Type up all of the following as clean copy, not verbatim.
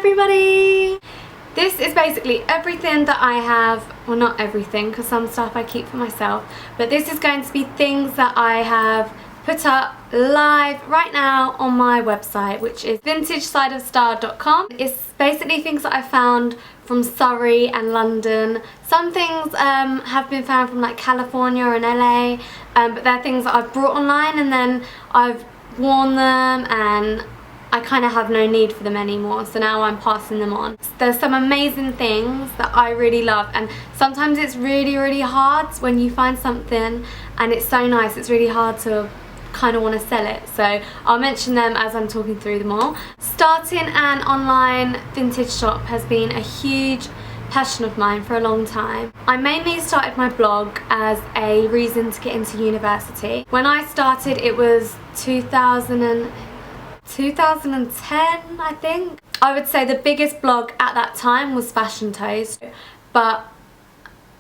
everybody! This is basically everything that I have, well not everything because some stuff I keep for myself, but this is going to be things that I have put up live right now on my website, which is petitesideofstyle.com. It's basically things that I found from Surrey and London. Some things have been found from like California and LA, but they're things that I've brought online and then I've worn them and I kind of have no need for them anymore, so now I'm passing them on. There's some amazing things that I really love, and sometimes it's really hard when you find something and it's so nice, it's really hard to kind of want to sell it, so I'll mention them as I'm talking through them all. Starting an online vintage shop has been a huge passion of mine for a long time. I mainly started my blog as a reason to get into university. When I started it was 2010, I think. I would say the biggest blog at that time was Fashion Toast, but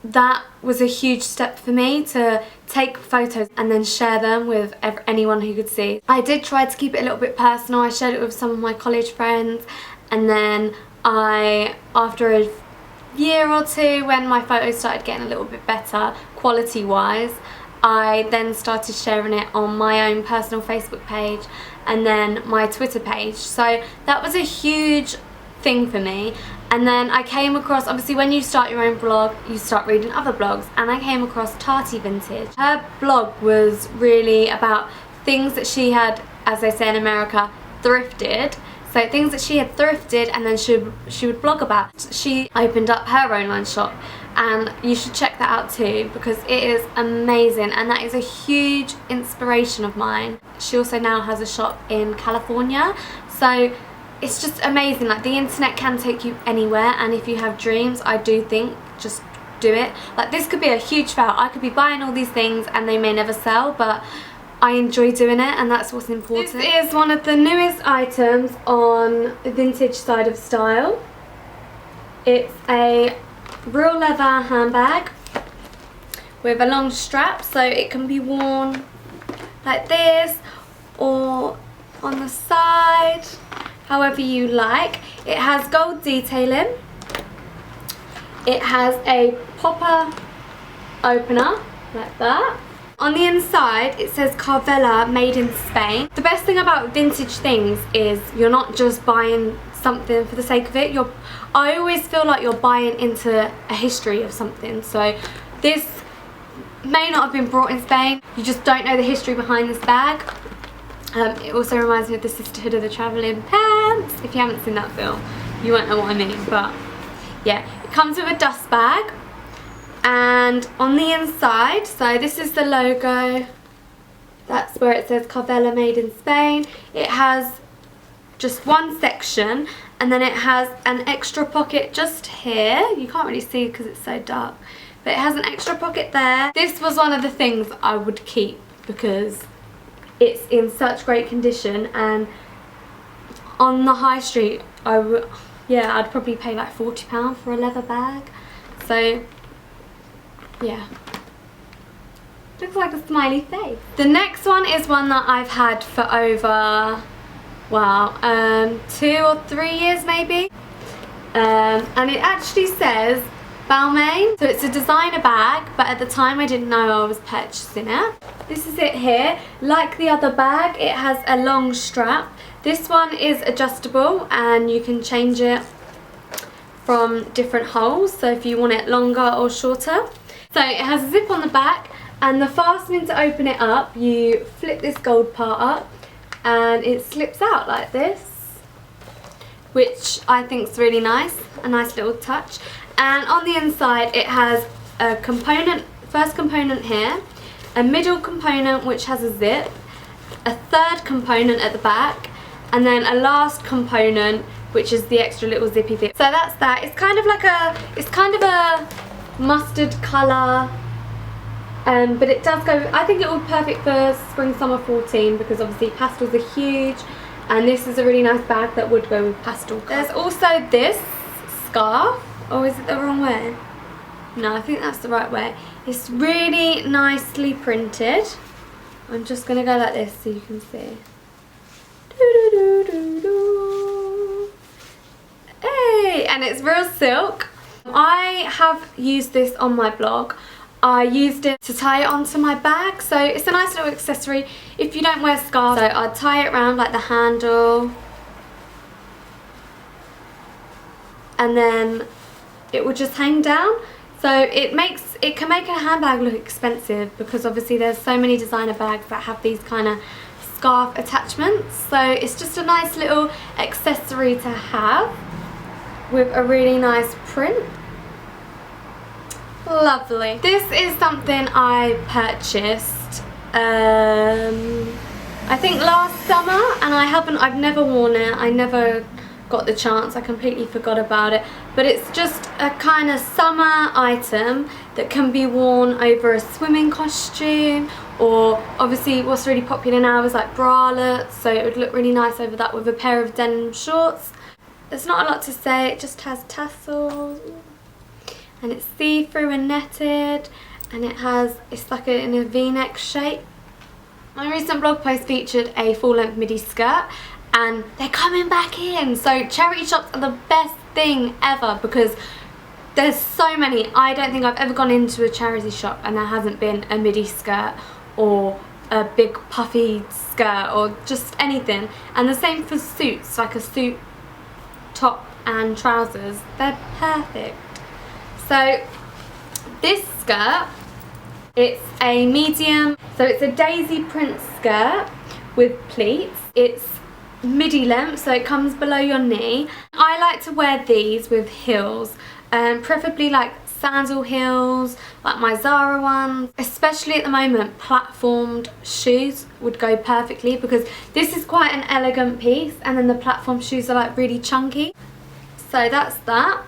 that was a huge step for me to take photos and then share them with anyone who could see. I did try to keep it a little bit personal. I shared it with some of my college friends, and then after a year or two, when my photos started getting a little bit better quality wise, I then started sharing it on my own personal Facebook page and then my Twitter page. So that was a huge thing for me. And then I came across, obviously when you start your own blog, you start reading other blogs, and I came across Tati Vintage. Her blog was really about things that she had, as they say in America, thrifted. So things that she had thrifted and then she would blog about. She opened up her online shop, and you should check that out too because it is amazing, and that is a huge inspiration of mine. She also now has a shop in California, so it's just amazing. Like, the internet can take you anywhere, and if you have dreams, I do think just do it. Like, this could be a huge fail. I could be buying all these things and they may never sell, but I enjoy doing it, and that's what's important. This is one of the newest items on the vintage side of style. It's a real leather handbag with a long strap, so it can be worn like this or on the side, however you like. It has gold detailing. It has a popper opener like that. On the inside it says Carvela, made in Spain. The best thing about vintage things is you're not just buying something for the sake of it. I always feel like you're buying into a history of something. So this may not have been brought in Spain, you just don't know the history behind this bag. It also reminds me of the Sisterhood of the Travelling Pants. If you haven't seen that film, you won't know what I mean, but yeah. It comes with a dust bag, and on the inside, so this is the logo, that's where it says Carvela, made in Spain. It has just one section, and then it has an extra pocket just here. You can't really see because it's so dark, but it has an extra pocket there. This was one of the things I would keep because it's in such great condition, and on the high street I'd probably pay like £40 for a leather bag. So yeah, looks like a smiley face. The next one is one that I've had for over 2 or 3 years maybe, and it actually says Balmain. So it's a designer bag, but at the time I didn't know I was purchasing it. This is it here. Like the other bag, it has a long strap. This one is adjustable and you can change it from different holes, so if you want it longer or shorter. So it has a zip on the back, and the fastening to open it up, you flip this gold part up and it slips out like this, which I think is really nice, a nice little touch. And on the inside it has a component, first component here, a middle component which has a zip, a third component at the back, and then a last component which is the extra little zippy bit. So that's that. It's kind of a mustard colour, but it does go, I think it will be perfect for spring summer 14 because obviously pastels are huge, and this is a really nice bag that would go with pastel colour. There's also this scarf. Oh, is it the wrong way? No, I think that's the right way. It's really nicely printed. I'm just going to go like this so you can see. it's real silk. I have used this on my blog. I used it to tie it onto my bag, so it's a nice little accessory if you don't wear scarves. So I'd tie it around like the handle, and then it will just hang down. So it can make a handbag look expensive, because obviously there's so many designer bags that have these kind of scarf attachments. So it's just a nice little accessory to have with a really nice print. Lovely. This is something I purchased I think last summer, and I've never worn it. I never got the chance, I completely forgot about it, but it's just a kind of summer item that can be worn over a swimming costume, or obviously what's really popular now is like bralettes, so it would look really nice over that with a pair of denim shorts. There's not a lot to say, it just has tassels and it's see-through and netted, and it's like in a v-neck shape. My recent blog post featured a full-length midi skirt, and they're coming back in. So charity shops are the best thing ever, because there's so many. I don't think I've ever gone into a charity shop and there hasn't been a midi skirt or a big puffy skirt or just anything. And the same for suits, like a suit top and trousers. They're perfect. So this skirt, it's a medium, so it's a daisy print skirt with pleats. It's midi length, so it comes below your knee. I like to wear these with heels, preferably like sandal heels, like my Zara ones. Especially at the moment, platformed shoes would go perfectly, because this is quite an elegant piece, and then the platform shoes are like really chunky. So that's that.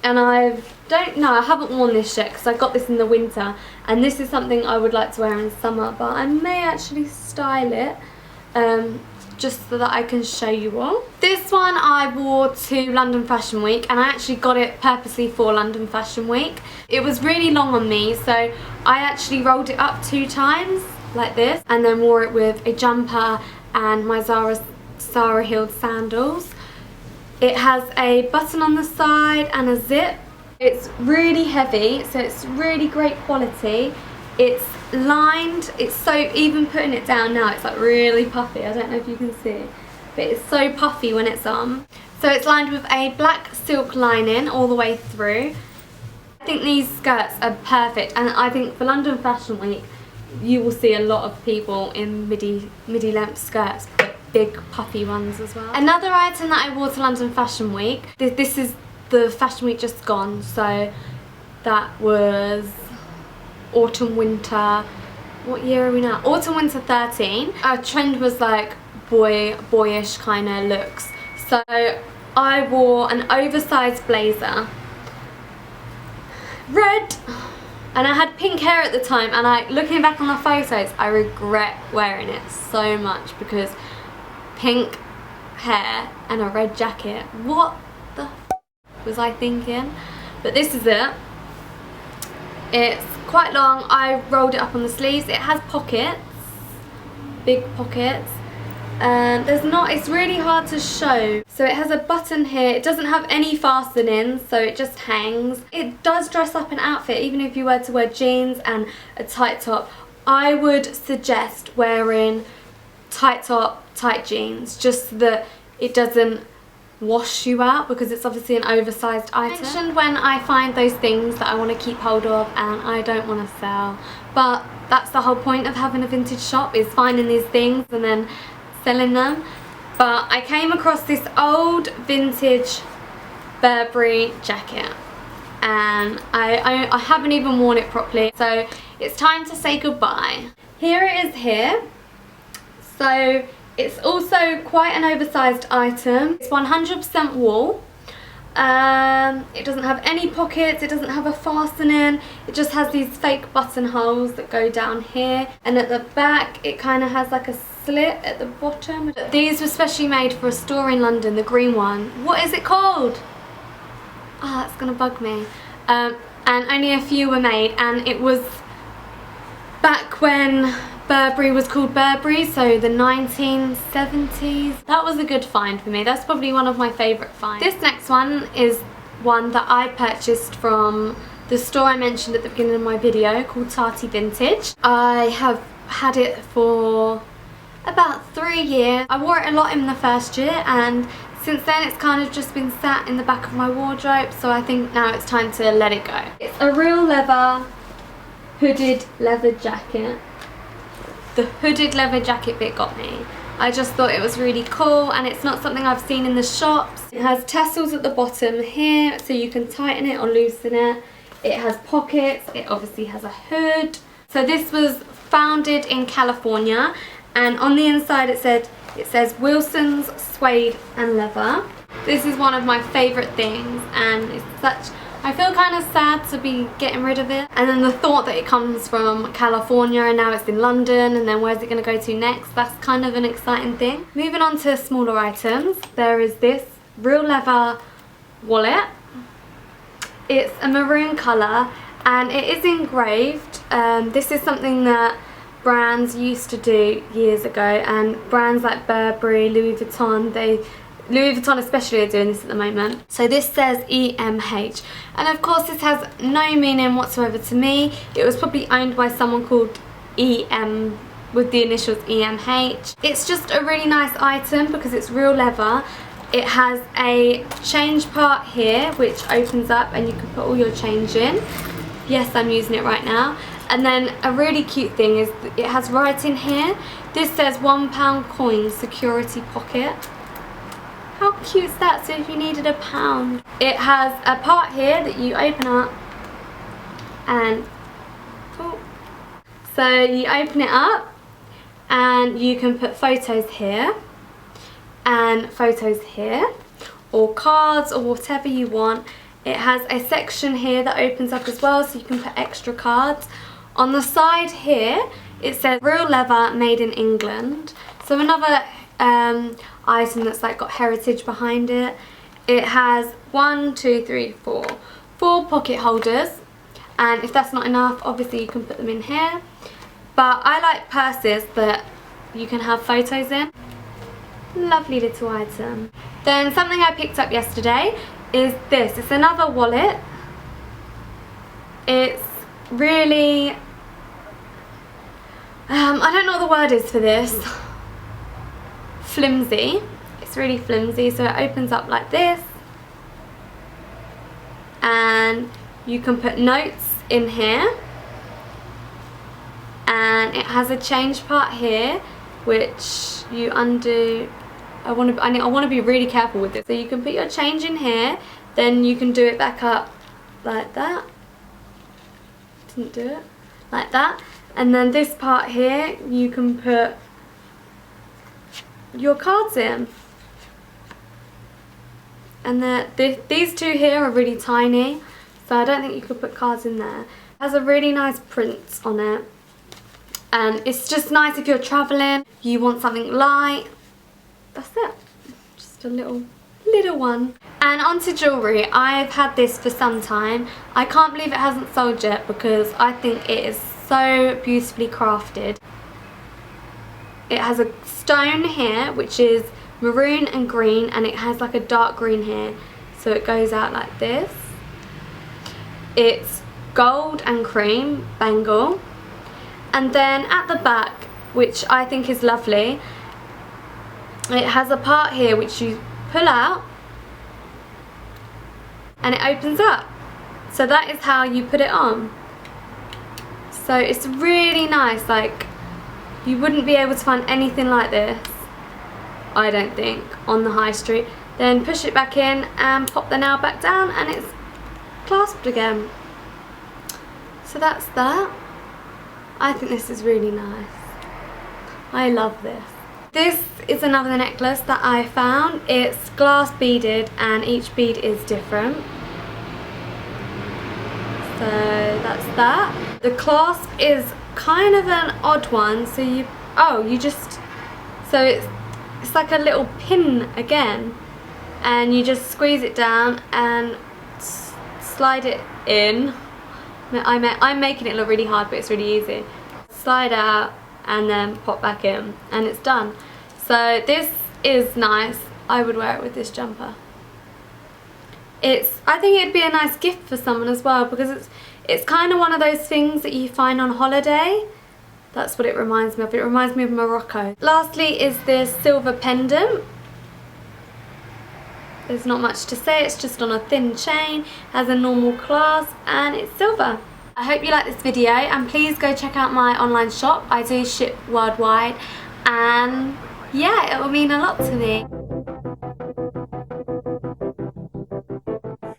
And I haven't worn this yet because I got this in the winter, and this is something I would like to wear in summer, but I may actually style it just so that I can show you all. This one I wore to London Fashion Week, and I actually got it purposely for London Fashion Week. It was really long on me, so I actually rolled it up 2 times like this, and then wore it with a jumper and my Zara heeled sandals. It has a button on the side and a zip. It's really heavy, so it's really great quality. It's lined, it's so, even putting it down now, it's like really puffy. I don't know if you can see, but it's so puffy when it's on. So it's lined with a black silk lining all the way through. I think these skirts are perfect, and I think for London Fashion Week you will see a lot of people in midi length skirts, but big puffy ones as well. Another item that I wore to London Fashion Week, this is the Fashion Week just gone, so that was autumn winter, what year are we now? Autumn winter 13. Our trend was like boyish kind of looks, so I wore an oversized blazer, red, and I had pink hair at the time, and looking back on the photos, I regret wearing it so much, because pink hair and a red jacket, what the f was I thinking? But this is it. It's quite long. I rolled it up on the sleeves. It has pockets, big pockets. It's really hard to show. So it has a button here. It doesn't have any fastenings, so it just hangs. It does dress up an outfit, even if you were to wear jeans and a tight top. I would suggest wearing tight top, tight jeans, just so that it doesn't wash you out, because it's obviously an oversized item. I mentioned when I find those things that I want to keep hold of and I don't want to sell, but that's the whole point of having a vintage shop, is finding these things and then selling them. But I came across this old vintage Burberry jacket, and I haven't even worn it properly, so it's time to say goodbye. Here it is here. So it's also quite an oversized item. It's 100% wool. It doesn't have any pockets, it doesn't have a fastening, it just has these fake buttonholes that go down here, and at the back it kind of has like a slit at the bottom. These were specially made for a store in London, the green one. What is it called? Oh, that's gonna bug me. And only a few were made, and it was back when Burberry was called Burberry, so the 1970s. That was a good find for me. That's probably one of my favourite finds. This next one one that I purchased from the store I mentioned at the beginning of my video called Petite Vintage. I have had it for about 3 years. I wore it a lot in the first year, and since then it's kind of just been sat in the back of my wardrobe, so I think now it's time to let it go. It's a real leather hooded leather jacket. The hooded leather jacket bit got me. I just thought it was really cool, and it's not something I've seen in the shops. It has tassels at the bottom here, so you can tighten it or loosen it. It has pockets, it obviously has a hood. So this was founded in California, and on the inside it says Wilson's Suede and Leather. This is one of my favourite things, and it's such, I feel kind of sad to be getting rid of it. And then the thought that it comes from California and now it's in London, and then where's it going to go to next? That's kind of an exciting thing. Moving on to smaller items, there is this real leather wallet. It's a maroon colour and it is engraved. This is something that brands used to do years ago, and brands like Burberry, Louis Vuitton especially are doing this at the moment. So this says EMH, and of course this has no meaning whatsoever to me. It was probably owned by someone called EM with the initials EMH. It's just a really nice item because it's real leather. It has a change part here which opens up and you can put all your change in. Yes, I'm using it right now. And then a really cute thing is it has writing here. This says £1 coin security pocket. How cute is that? So if you needed £1. It has a part here that you open up and so you open it up and you can put photos here and photos here, or cards, or whatever you want. It has a section here that opens up as well, so you can put extra cards. On the side here it says real leather made in England. So another item that's like got heritage behind it. It has 4 pocket holders, and if that's not enough obviously you can put them in here, but I like purses that you can have photos in. Lovely little item. Then something I picked up yesterday is this. It's another wallet. It's really I don't know what the word is for this. Flimsy. It's really flimsy, so it opens up like this and you can put notes in here, and it has a change part here which you undo. I want to be really careful with this. So you can put your change in here, then you can do it back up like that. Didn't do it like that. And then this part here you can put your cards in. And these two here are really tiny, so I don't think you could put cards in there. It has a really nice print on it, and it's just nice if you're traveling, you want something light. That's it. Just a little one. And onto jewellery. I've had this for some time. I can't believe it hasn't sold yet because I think it is so beautifully crafted. It has a stone here which is maroon and green, and it has like a dark green here, so it goes out like this. It's gold and cream bangle, and then at the back, which I think is lovely, it has a part here which you pull out and it opens up. So that is how you put it on. So it's really nice. Like, you wouldn't be able to find anything like this, I don't think, on the high street. Then push it back in and pop the nail back down and it's clasped again. So that's that. I think this is really nice. I love this. This is another necklace that I found. It's glass beaded and each bead is different. So that's that. The clasp is kind of an odd one, so so it's like a little pin again, and you just squeeze it down and slide it in. I'm making it look really hard, but it's really easy. Slide out and then pop back in and it's done. So this is nice. I would wear it with this jumper. I think it'd be a nice gift for someone as well, because it's kind of one of those things that you find on holiday. That's what it reminds me of. It reminds me of Morocco. Lastly is this silver pendant. There's not much to say, it's just on a thin chain, has a normal clasp, and it's silver. I hope you like this video, and please go check out my online shop. I do ship worldwide, and yeah, it will mean a lot to me.